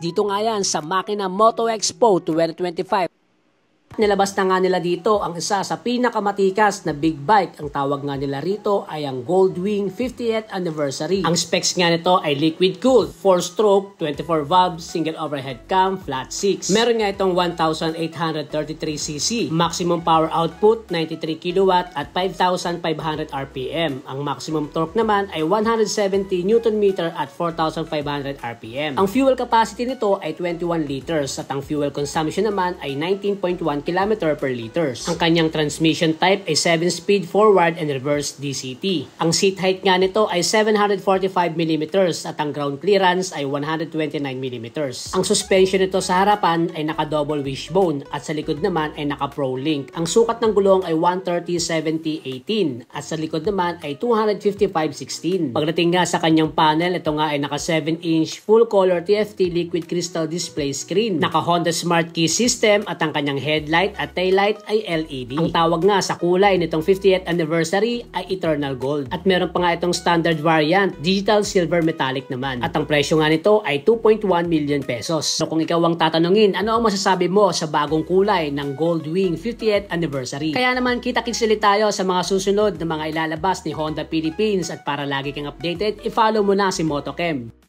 Dito nga yan sa Makina Moto Expo 2025. Nilabas na nga nila dito ang isa sa pinakamatikas na big bike. Ang tawag nga nila rito ay ang Goldwing 50th Anniversary. Ang specs nga nito ay liquid cooled, 4-stroke, 24 valves, single overhead cam, flat 6. Meron nga itong 1,833cc, maximum power output 93 kW at 5,500 RPM. Ang maximum torque naman ay 170 Nm at 4,500 RPM. Ang fuel capacity nito ay 21 liters at ang fuel consumption naman ay 19.1 km per liters. Ang kanyang transmission type ay 7-speed forward and reverse DCT. Ang seat height nga nito ay 745 mm at ang ground clearance ay 129 mm. Ang suspension nito sa harapan ay naka-double wishbone at sa likod naman ay naka-Pro Link. Ang sukat ng gulong ay 130/70/18 at sa likod naman ay 255/16. Pagdating nga sa kanyang panel, ito nga ay naka 7-inch full color TFT liquid crystal display screen. Naka Honda Smart Key system at ang kanyang headlight at taillight ay LED. Ang tawag nga sa kulay nitong 50th anniversary ay Eternal Gold. At meron pa nga itong standard variant, digital silver metallic naman. At ang presyo nga nito ay 2.1 million pesos. So kung ikaw ang tatanungin, ano ang masasabi mo sa bagong kulay ng Goldwing 50th anniversary? Kaya naman kita-kits ulit tayo sa mga susunod na mga ilalabas ni Honda Philippines at para lagi kang updated, i-follow mo na si Motochem.